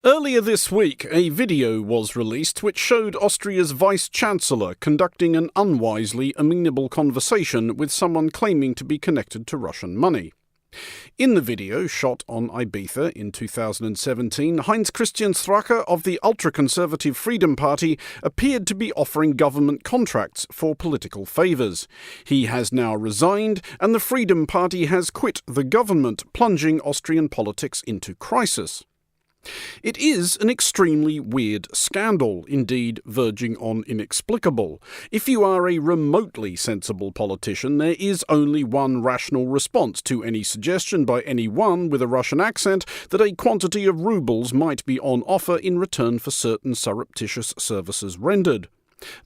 Earlier this week, a video was released which showed Austria's Vice-Chancellor conducting an unwisely amenable conversation with someone claiming to be connected to Russian money. In the video, shot on Ibiza in 2017, Heinz-Christian Strache of the ultra-conservative Freedom Party appeared to be offering government contracts for political favours. He has now resigned, and the Freedom Party has quit the government, plunging Austrian politics into crisis. It is an extremely weird scandal, indeed verging on inexplicable. If you are a remotely sensible politician, there is only one rational response to any suggestion by anyone with a Russian accent that a quantity of rubles might be on offer in return for certain surreptitious services rendered.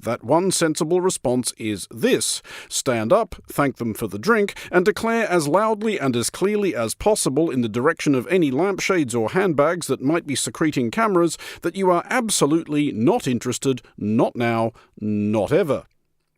That one sensible response is this: stand up, thank them for the drink, and declare as loudly and as clearly as possible in the direction of any lampshades or handbags that might be secreting cameras that you are absolutely not interested, not now, not ever.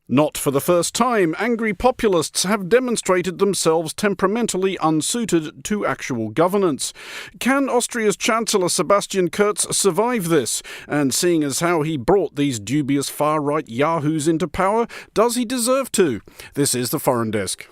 Not for the first time, angry populists have demonstrated themselves temperamentally unsuited to actual governance. Can Austria's Chancellor Sebastian Kurz survive this? And seeing as how he brought these dubious far-right yahoos into power, does he deserve to? This is the Foreign Desk.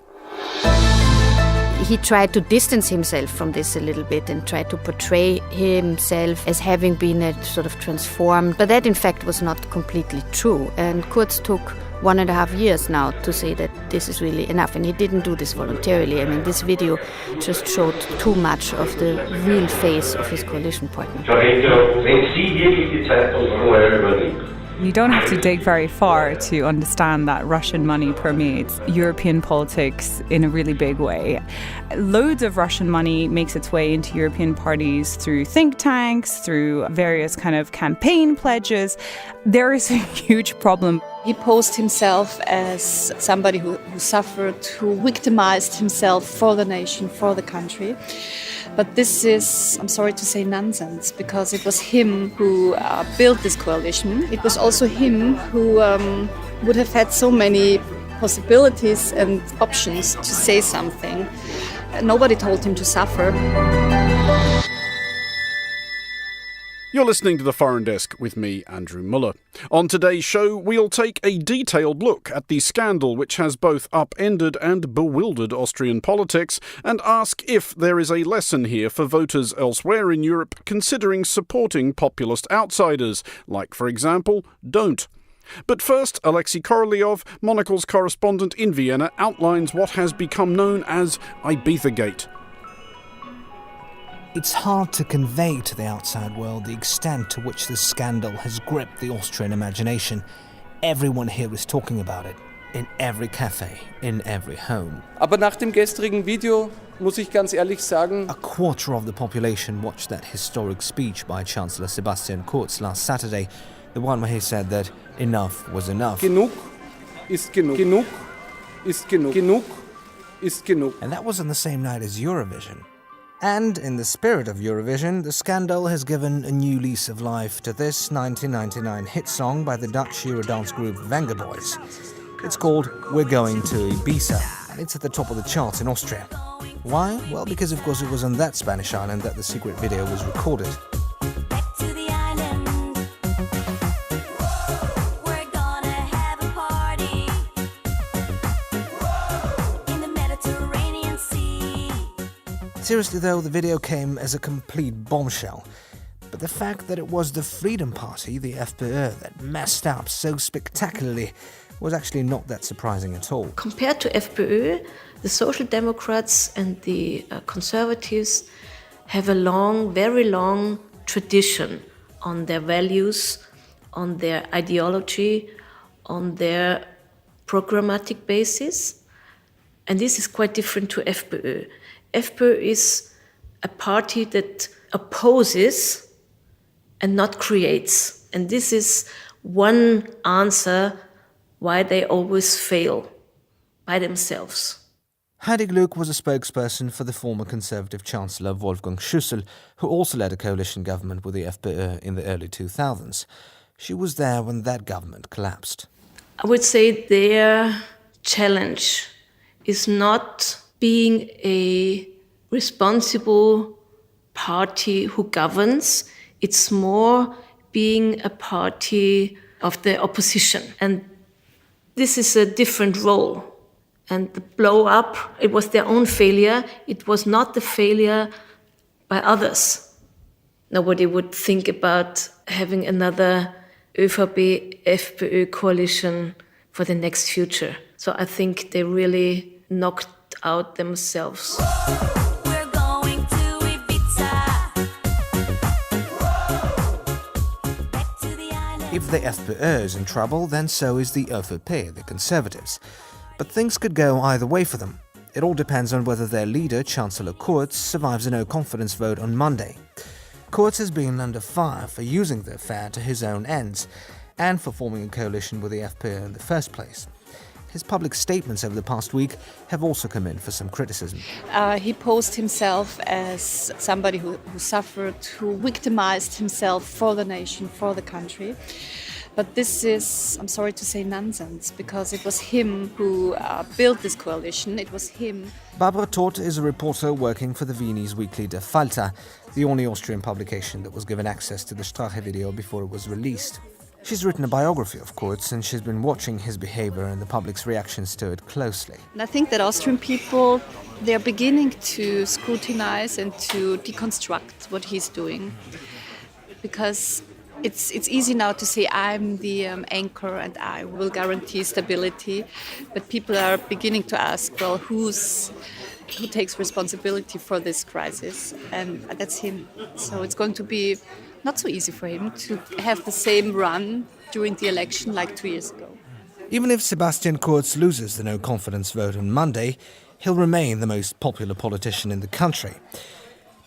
He tried to distance himself from this a little bit and tried to portray himself as having been a sort of transformed. But that, in fact, was not completely true. And Kurz took 1.5 years now to say that this is really enough. And he didn't do this voluntarily. I mean, this video just showed too much of the real face of his coalition partner. You don't have to dig very far to understand that Russian money permeates European politics in a really big way. Loads of Russian money makes its way into European parties through think tanks, through various kind of campaign pledges. There is a huge problem. He posed himself as somebody who suffered, who victimized himself for the nation, for the country. But this is, I'm sorry to say, nonsense, because it was him who built this coalition. It was also him who would have had so many possibilities and options to say something. Nobody told him to suffer. You're listening to The Foreign Desk with me, Andrew Mueller. On today's show, we'll take a detailed look at the scandal which has both upended and bewildered Austrian politics and ask if there is a lesson here for voters elsewhere in Europe considering supporting populist outsiders, like, for example, don't. But first, Alexei Korolyov, Monocle's correspondent in Vienna, outlines what has become known as Ibiza-Gate. It's hard to convey to the outside world the extent to which this scandal has gripped the Austrian imagination. Everyone here is talking about it, in every cafe, in every home. Aber nach dem gestrigen Video muss ich ganz ehrlich sagen, a quarter of the population watched that historic speech by Chancellor Sebastian Kurz last Saturday, the one where he said that enough was enough. Genug ist genug. Genug ist genug. Genug ist genug. And that was on the same night as Eurovision. And in the spirit of Eurovision, the scandal has given a new lease of life to this 1999 hit song by the Dutch Eurodance group Vengaboys. It's called We're Going to Ibiza, and it's at the top of the charts in Austria. Why? Well, because of course it was on that Spanish island that the secret video was recorded. Seriously though, the video came as a complete bombshell. But the fact that it was the Freedom Party, the FPÖ, that messed up so spectacularly was actually not that surprising at all. Compared to FPÖ, the Social Democrats and the Conservatives have a long, very long tradition on their values, on their ideology, on their programmatic basis. And this is quite different to FPÖ. FPÖ is a party that opposes and not creates. And this is one answer why they always fail by themselves. Heidi Gluck was a spokesperson for the former Conservative Chancellor Wolfgang Schüssel, who also led a coalition government with the FPÖ in the early 2000s. She was there when that government collapsed. I would say their challenge is not being a responsible party who governs. It's more being a party of the opposition. And this is a different role. And the blow up, it was their own failure. It was not the failure by others. Nobody would think about having another ÖVP-FPÖ coalition for the next future. So I think they really knocked out themselves. We're going to Ibiza. Back to the island. If the FPÖ is in trouble, then so is the ÖVP, the Conservatives. But things could go either way for them. It all depends on whether their leader, Chancellor Kurz, survives a no-confidence vote on Monday. Kurz has been under fire for using the affair to his own ends and for forming a coalition with the FPÖ in the first place. His public statements over the past week have also come in for some criticism. He posed himself as somebody who suffered, who victimized himself for the nation, for the country. But this is, I'm sorry to say, nonsense, because it was him who built this coalition. It was him. Barabra Toth is a reporter working for the Viennese weekly Der Falter, the only Austrian publication that was given access to the Strache video before it was released. She's written a biography of Kurz, and she's been watching his behavior and the public's reactions to it closely. And I think that Austrian people, they're beginning to scrutinize and to deconstruct what he's doing. Because it's easy now to say I'm the anchor and I will guarantee stability, but people are beginning to ask, well, who takes responsibility for this crisis? And that's him. So it's going to be not so easy for him to have the same run during the election like 2 years ago. Even if Sebastian Kurz loses the no-confidence vote on Monday, he'll remain the most popular politician in the country.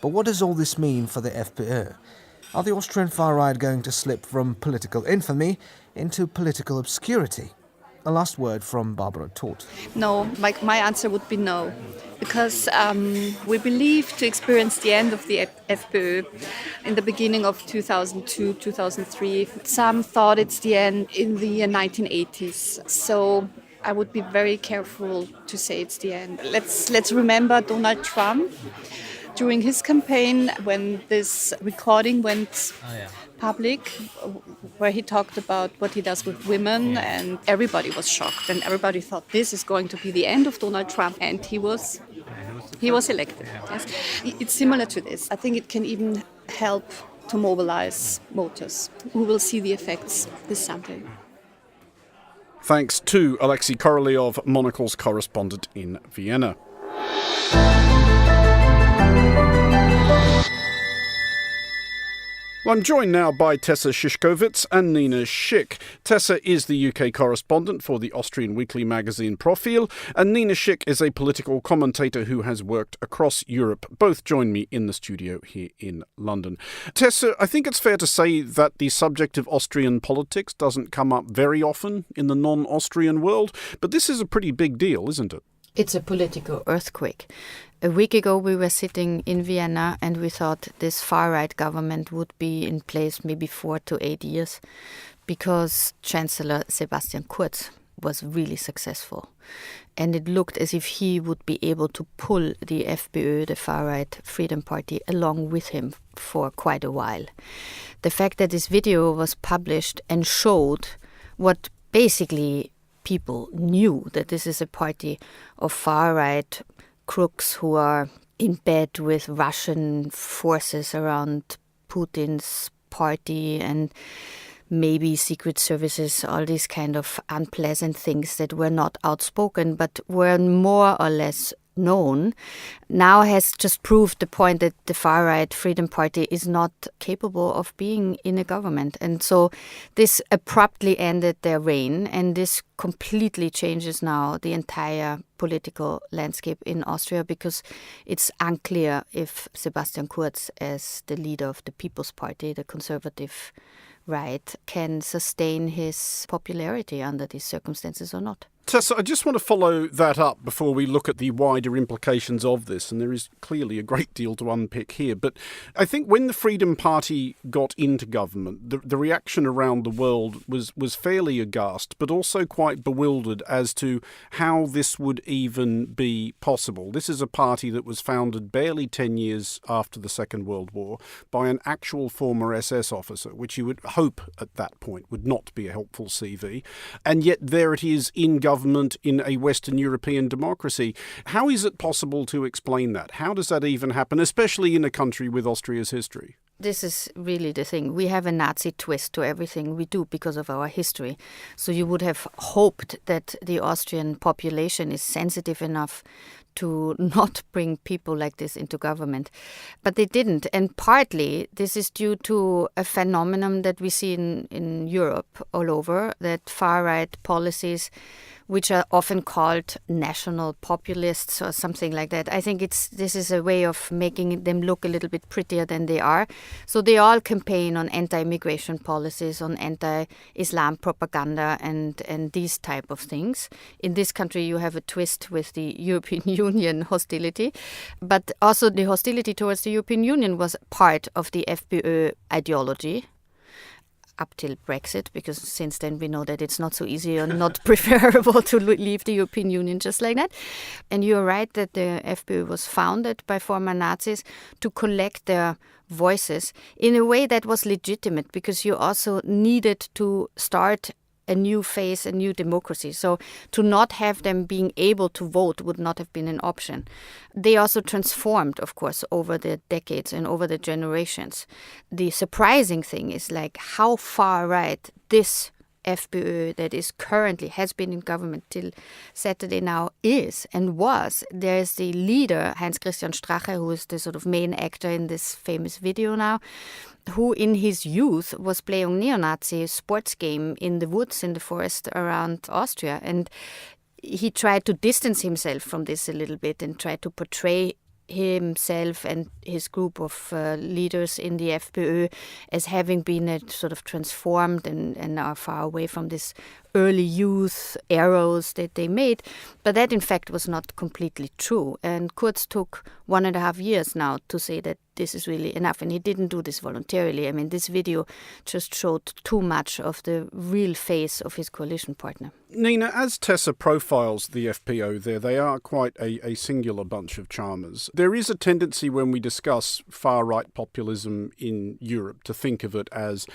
But what does all this mean for the FPÖ? Are the Austrian far right going to slip from political infamy into political obscurity? A last word from Barabra Toth. No, my answer would be no. Because we believe to experience the end of the FPÖ in the beginning of 2002, 2003. Some thought it's the end in the 1980s. So I would be very careful to say it's the end. Let's remember Donald Trump. During his campaign, when this recording went public, where he talked about what he does with women, and everybody was shocked, and everybody thought this is going to be the end of Donald Trump, and he was elected. Yes. It's similar to this. I think it can even help to mobilize voters who will see the effects this Sunday. Thanks to Alexei Korolyov, Monocle's correspondent in Vienna. I'm joined now by Tessa Szyszkowitz and Nina Schick. Tessa is the UK correspondent for the Austrian weekly magazine Profil, and Nina Schick is a political commentator who has worked across Europe. Both join me in the studio here in London. Tessa, I think it's fair to say that the subject of Austrian politics doesn't come up very often in the non-Austrian world, but this is a pretty big deal, isn't it? It's a political earthquake. A week ago we were sitting in Vienna and we thought this far-right government would be in place maybe 4 to 8 years because Chancellor Sebastian Kurz was really successful. And it looked as if he would be able to pull the FPÖ, the far-right Freedom Party, along with him for quite a while. The fact that this video was published and showed what basically people knew, that this is a party of far-right crooks who are in bed with Russian forces around Putin's party and maybe secret services, all these kind of unpleasant things that were not outspoken but were more or less known, now has just proved the point that the far-right Freedom Party is not capable of being in a government. And so this abruptly ended their reign, and this completely changes now the entire political landscape in Austria, because it's unclear if Sebastian Kurz, as the leader of the People's Party, the conservative right, can sustain his popularity under these circumstances or not. Tessa, I just want to follow that up before we look at the wider implications of this, and there is clearly a great deal to unpick here. But I think when the Freedom Party got into government, the reaction around the world was fairly aghast, but also quite bewildered as to how this would even be possible. This is a party that was founded barely 10 years after the Second World War by an actual former SS officer, which you would hope at that point would not be a helpful CV. And yet there it is in government in a Western European democracy. How is it possible to explain that? How does that even happen, especially in a country with Austria's history? This is really the thing. We have a Nazi twist to everything we do because of our history. So you would have hoped that the Austrian population is sensitive enough to not bring people like this into government. But they didn't. And partly this is due to a phenomenon that we see in Europe all over, that far-right policies, which are often called national populists or something like that. I think this is a way of making them look a little bit prettier than they are. So they all campaign on anti-immigration policies, on anti-Islam propaganda and these type of things. In this country you have a twist with the European Union hostility, but also the hostility towards the European Union was part of the FPÖ ideology up till Brexit, because since then we know that it's not so easy or not preferable to leave the European Union just like that. And you're right that the FPÖ was founded by former Nazis to collect their voices in a way that was legitimate, because you also needed to start a new phase, a new democracy. So to not have them being able to vote would not have been an option. They also transformed, of course, over the decades and over the generations. The surprising thing is like how far right this FPÖ that is currently has been in government till Saturday now is and was. There's the leader, Heinz-Christian Strache, who is the sort of main actor in this famous video now, who in his youth was playing neo-Nazi sports game in the woods, in the forest around Austria. And he tried to distance himself from this a little bit and try to portray himself and his group of leaders in the FPÖ as having been sort of transformed and are far away from this early youth arrows that they made. But that in fact was not completely true. And Kurz took 1.5 years now to say that this is really enough. And he didn't do this voluntarily. I mean, this video just showed too much of the real face of his coalition partner. Nina, as Tessa profiles the FPÖ there, they are quite a singular bunch of charmers. There is a tendency when we discuss far-right populism in Europe to think of it as,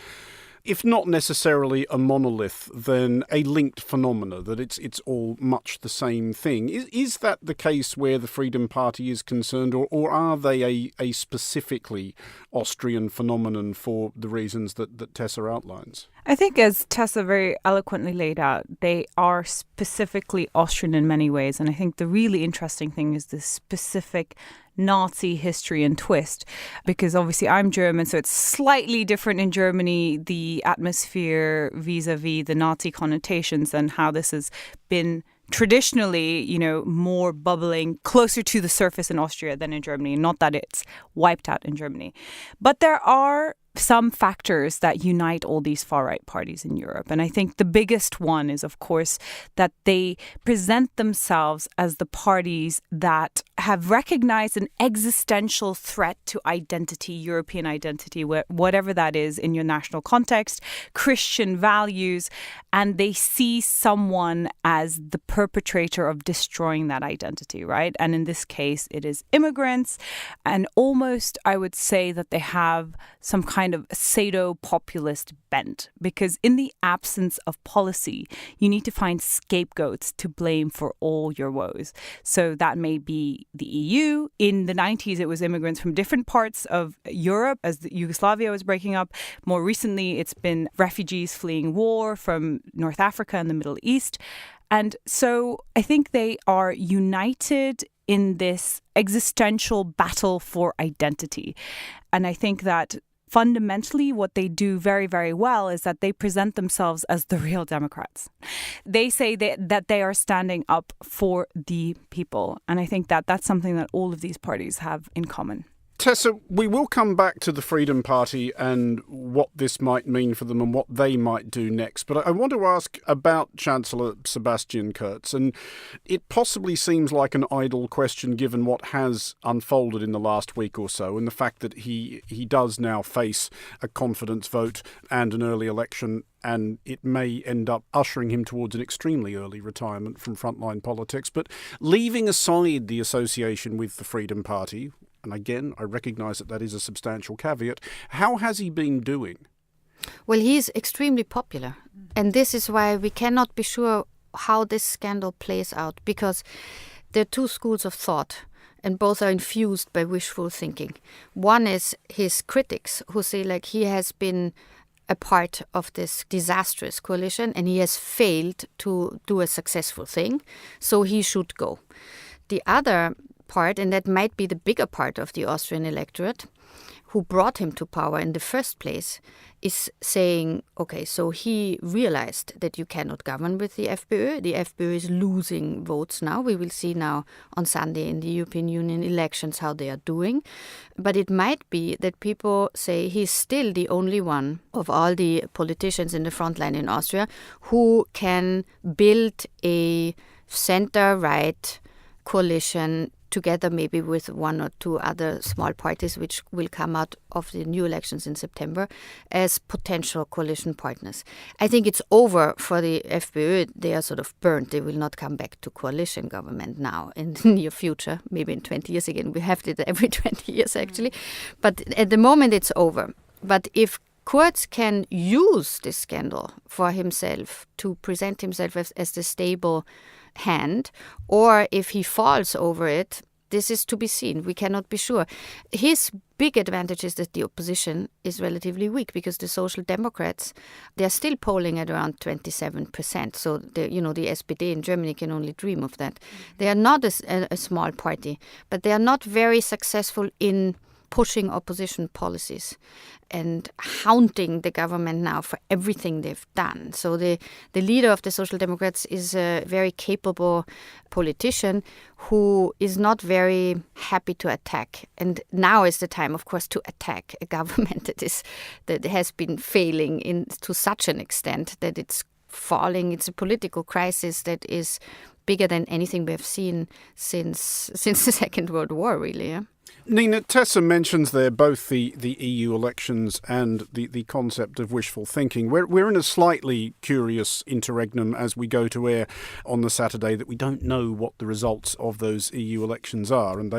if not necessarily a monolith, then a linked phenomena, that it's all much the same thing. Is that the case where the Freedom Party is concerned, or are they a specifically Austrian phenomenon for the reasons that Tessa outlines? I think, as Tessa very eloquently laid out, they are specifically Austrian in many ways. And I think the really interesting thing is the specific Nazi history and twist, because obviously I'm German, so it's slightly different in Germany, the atmosphere vis-a-vis the Nazi connotations and how this has been traditionally, more bubbling closer to the surface in Austria than in Germany. Not that it's wiped out in Germany. But there are some factors that unite all these far-right parties in Europe. And I think the biggest one is, of course, that they present themselves as the parties that have recognized an existential threat to identity, European identity, whatever that is in your national context, Christian values, and they see someone as the perpetrator of destroying that identity, right? And in this case, it is immigrants. And almost, I would say that they have some kind of pseudo-populist bent, because in the absence of policy, you need to find scapegoats to blame for all your woes. So that may be the EU. In the 90s, it was immigrants from different parts of Europe as Yugoslavia was breaking up. More recently, it's been refugees fleeing war from North Africa and the Middle East. And so I think they are united in this existential battle for identity. And I think that fundamentally, what they do very, very well is that they present themselves as the real Democrats. They say that they are standing up for the people. And I think that that's something that all of these parties have in common. Tessa, we will come back to the Freedom Party and what this might mean for them and what they might do next. But I want to ask about Chancellor Sebastian Kurz. And it possibly seems like an idle question given what has unfolded in the last week or so and the fact that he does now face a confidence vote and an early election, and it may end up ushering him towards an extremely early retirement from frontline politics. But leaving aside the association with the Freedom Party, and again, I recognise that is a substantial caveat, how has he been doing? Well, he is extremely popular. And this is why we cannot be sure how this scandal plays out, because there are two schools of thought, and both are infused by wishful thinking. One is his critics, who say like he has been a part of this disastrous coalition and he has failed to do a successful thing, so he should go. The other part, and that might be the bigger part of the Austrian electorate, who brought him to power in the first place, is saying, okay, so he realized that you cannot govern with the FPÖ. The FPÖ is losing votes now. We will see now on Sunday in the European Union elections how they are doing. But it might be that people say he's still the only one of all the politicians in the front line in Austria who can build a center-right coalition together maybe with one or two other small parties which will come out of the new elections in September as potential coalition partners. I think it's over for the FPÖ. They are sort of burnt. They will not come back to coalition government now in the near future, maybe in 20 years again. We have it every 20 years actually. But at the moment it's over. But if Kurz can use this scandal for himself to present himself as the stable hand, or if he falls over it, this is to be seen. We cannot be sure. His big advantage is that the opposition is relatively weak, because the Social Democrats, they are still polling at around 27%. So the SPD in Germany can only dream of that. They are not a small party, but they are not very successful in pushing opposition policies and hounding the government now for everything they've done. So the leader of the Social Democrats is a very capable politician who is not very happy to attack. And now is the time, of course, to attack a government that has been failing to such an extent that it's falling. It's a political crisis that is bigger than anything we have seen since the Second World War, really. Yeah? Nina, Tessa mentions there both the EU elections and the concept of wishful thinking. We're in a slightly curious interregnum as we go to air on the Saturday, that we don't know what the results of those EU elections are. And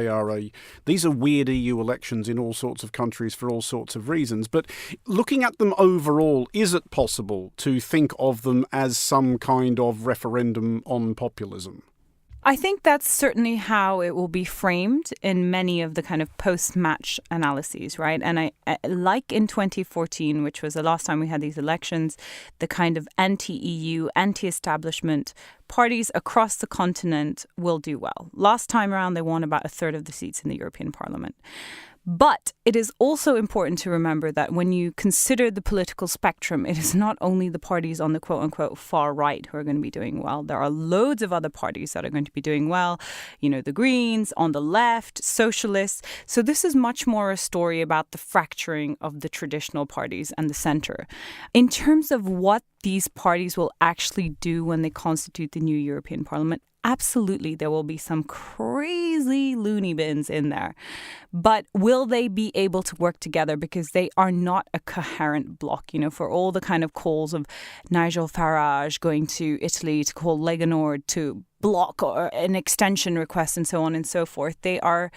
these are weird EU elections in all sorts of countries for all sorts of reasons. But looking at them overall, is it possible to think of them as some kind of referendum on populism? I think that's certainly how it will be framed in many of the kind of post-match analyses, right? And I like in 2014, which was the last time we had these elections, the kind of anti-EU, anti-establishment parties across the continent will do well. Last time around, they won about a third of the seats in the European Parliament. But it is also important to remember that when you consider the political spectrum, it is not only the parties on the quote-unquote far right who are going to be doing well. There are loads of other parties that are going to be doing well. You know, the Greens, on the left, socialists. So this is much more a story about the fracturing of the traditional parties and the centre. In terms of what these parties will actually do when they constitute the new European Parliament, absolutely, there will be some crazy loony bins in there. But will they be able to work together? Because they are not a coherent bloc. You know, for all the kind of calls of Nigel Farage going to Italy to call Lega Nord to block or an extension request and so on and so forth, they are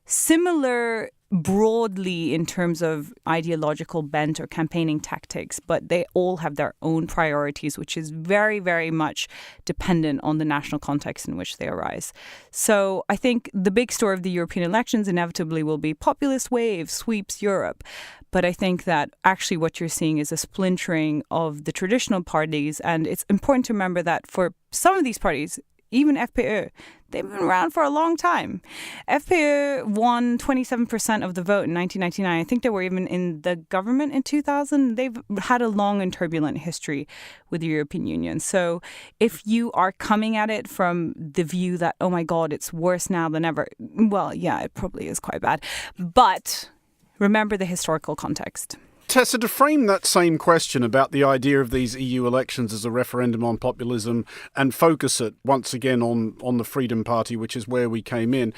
similar broadly in terms of ideological bent or campaigning tactics, but they all have their own priorities, which is very, very much dependent on the national context in which they arise. So I think the big story of the European elections inevitably will be populist wave sweeps Europe. But I think that actually what you're seeing is a splintering of the traditional parties. And it's important to remember that for some of these parties, even FPÖ. They've been around for a long time. FPÖ won 27% of the vote in 1999. I think they were even in the government in 2000. They've had a long and turbulent history with the European Union. So if you are coming at it from the view that, oh my God, it's worse now than ever, well, yeah, it probably is quite bad. But remember the historical context. Tessa, to frame that same question about the idea of these EU elections as a referendum on populism and focus it once again on the Freedom Party, which is where we came in,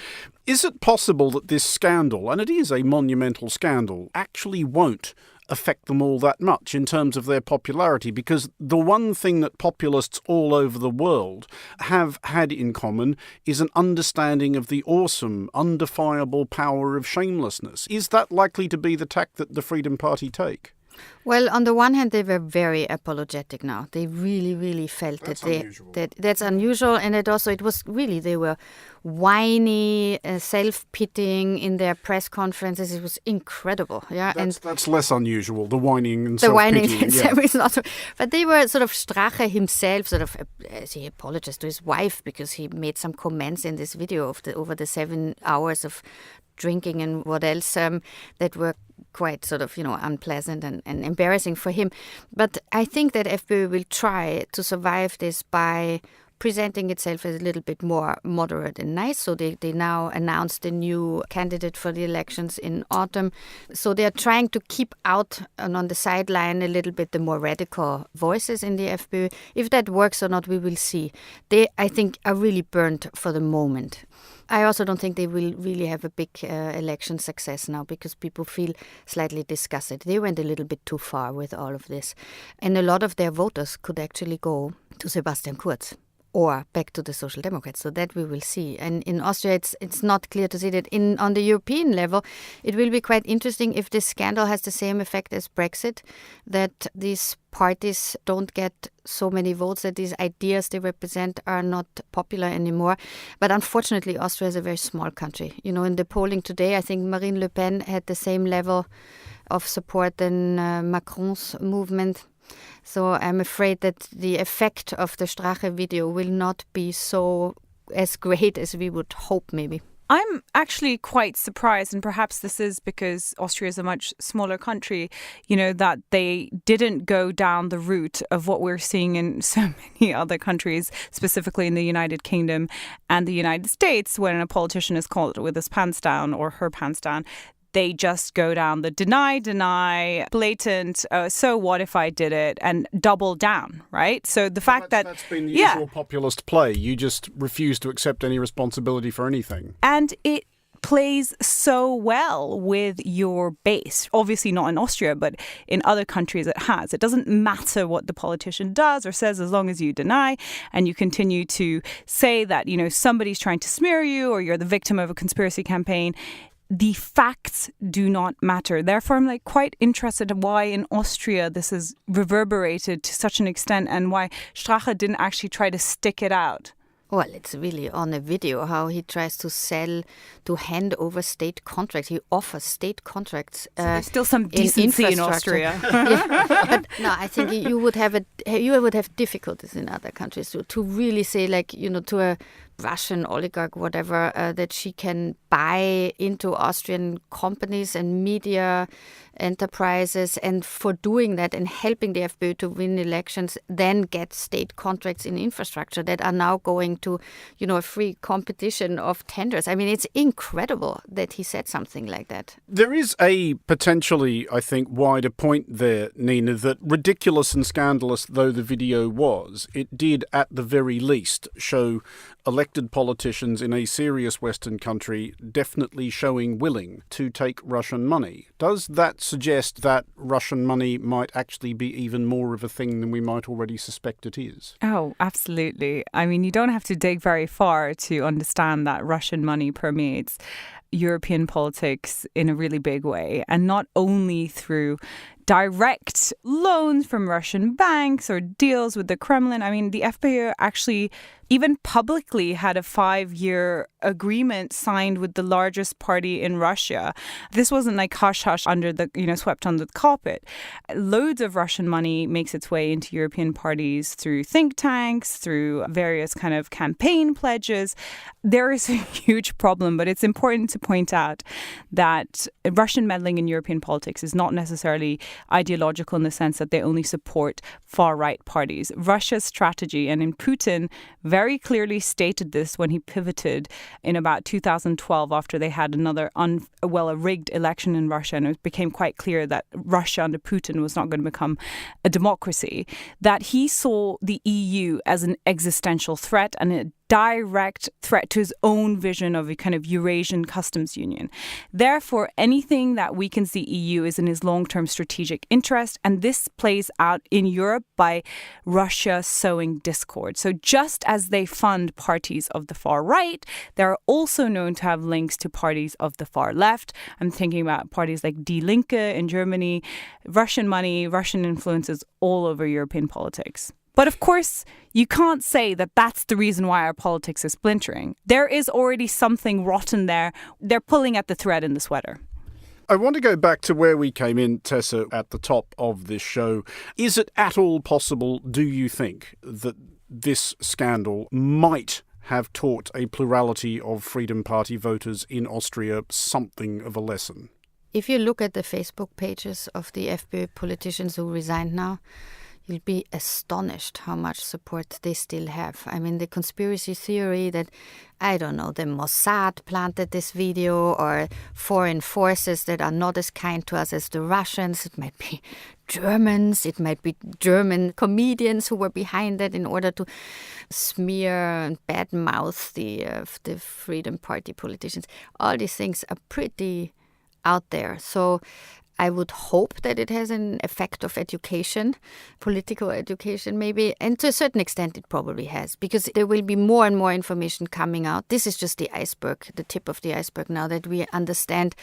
is it possible that this scandal, and it is a monumental scandal, actually won't affect them all that much in terms of their popularity? Because the one thing that populists all over the world have had in common is an understanding of the awesome, undefiable power of shamelessness. Is that likely to be the tack that the Freedom Party take? Well, on the one hand, they were very apologetic now. They really, really felt That's unusual. That's unusual. And they were whiny, self-pitying in their press conferences. It was incredible. Yeah, That's less unusual, the whining and the whining self-pitying. itself is not. But they were sort of Strache himself, he apologized to his wife because he made some comments in this video over the 7 hours of drinking and what else that were quite unpleasant and embarrassing for him. But I think that FPÖ will try to survive this by presenting itself as a little bit more moderate and nice. So they now announced a new candidate for the elections in autumn. So they are trying to keep out and on the sideline a little bit the more radical voices in the FPÖ. If that works or not, we will see. They, I think, are really burnt for the moment. I also don't think they will really have a big election success now because people feel slightly disgusted. They went a little bit too far with all of this. And a lot of their voters could actually go to Sebastian Kurz or back to the Social Democrats. So that we will see. And in Austria, it's not clear to see that. On the European level, it will be quite interesting if this scandal has the same effect as Brexit, that these parties don't get so many votes, that these ideas they represent are not popular anymore. But unfortunately, Austria is a very small country. In the polling today, I think Marine Le Pen had the same level of support than Macron's movement. So I'm afraid that the effect of the Strache video will not be as great as we would hope, maybe. I'm actually quite surprised, and perhaps this is because Austria is a much smaller country, that they didn't go down the route of what we're seeing in so many other countries, specifically in the United Kingdom and the United States, when a politician is caught with his pants down or her pants down. They just go down the deny, blatant, so what if I did it, and double down, right? So the fact that's been the usual populist play. You just refuse to accept any responsibility for anything. And it plays so well with your base. Obviously not in Austria, but in other countries it has. It doesn't matter what the politician does or says as long as you deny and you continue to say that, somebody's trying to smear you or you're the victim of a conspiracy campaign. The facts do not matter. Therefore, I'm quite interested in why in Austria this is reverberated to such an extent and why Strache didn't actually try to stick it out. Well, it's really on a video how he tries to hand over state contracts. He offers state contracts. So there's still some decency in Austria. But no, I think you would have difficulties in other countries to really say, to a Russian oligarch, whatever, that she can buy into Austrian companies and media enterprises, and for doing that and helping the FPÖ to win elections, then get state contracts in infrastructure that are now going to, a free competition of tenders. I mean, it's incredible that he said something like that. There is a potentially, I think, wider point there, Nina, that ridiculous and scandalous though the video was, it did at the very least show elected politicians in a serious Western country definitely showing willing to take Russian money. Does that suggest that Russian money might actually be even more of a thing than we might already suspect it is? Oh, absolutely. I mean, you don't have to dig very far to understand that Russian money permeates European politics in a really big way, and not only through direct loans from Russian banks or deals with the Kremlin. I mean, the FPÖ actually even publicly had a 5-year agreement signed with the largest party in Russia. This wasn't like hush-hush under the, swept under the carpet. Loads of Russian money makes its way into European parties through think tanks, through various kind of campaign pledges. There is a huge problem, but it's important to point out that Russian meddling in European politics is not necessarily ideological in the sense that they only support far-right parties. Russia's strategy, and in Putin very clearly stated this when he pivoted in about 2012 after they had another a rigged election in Russia, and it became quite clear that Russia under Putin was not going to become a democracy, that he saw the EU as an existential threat and a direct threat to his own vision of a kind of Eurasian customs union. Therefore, anything that weakens the EU is in his long-term strategic interest, and this plays out in Europe by Russia sowing discord. So just as they fund parties of the far right, they're also known to have links to parties of the far left. I'm thinking about parties like Die Linke in Germany, Russian money, Russian influences all over European politics. But of course, you can't say that that's the reason why our politics is splintering. There is already something rotten there. They're pulling at the thread in the sweater. I want to go back to where we came in, Tessa, at the top of this show. Is it at all possible, do you think, that this scandal might have taught a plurality of Freedom Party voters in Austria something of a lesson? If you look at the Facebook pages of the FPÖ politicians who resigned now, you'll be astonished how much support they still have. I mean, the conspiracy theory that, I don't know, the Mossad planted this video, or foreign forces that are not as kind to us as the Russians. It might be Germans, it might be German comedians who were behind it in order to smear and badmouth the Freedom Party politicians. All these things are pretty out there. So I would hope that it has an effect of education, political education maybe, and to a certain extent it probably has, because there will be more and more information coming out. This is just the iceberg, the tip of the iceberg now, that we understand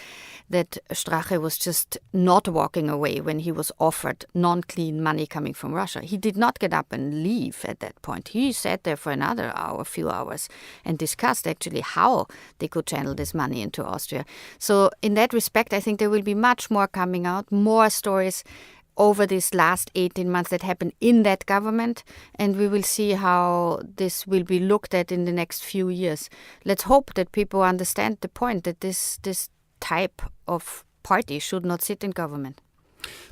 that Strache was just not walking away when he was offered non-clean money coming from Russia. He did not get up and leave at that point. He sat there for another few hours, and discussed actually how they could channel this money into Austria. So in that respect, I think there will be much more coming out, more stories over these last 18 months that happened in that government, and we will see how this will be looked at in the next few years. Let's hope that people understand the point that this type of party should not sit in government.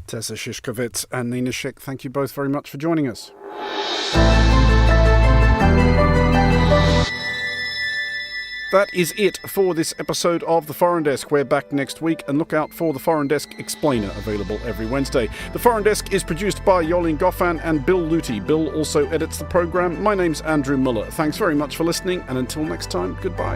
Tessa Szyszkowitz and Nina Schick, thank you both very much for joining us. That is it for this episode of The Foreign Desk. We're back next week, and look out for The Foreign Desk Explainer, available every Wednesday. The Foreign Desk is produced by Yolene Goffan and Bill Luty. Bill also edits the programme. My name's Andrew Mueller. Thanks very much for listening, and until next time, goodbye.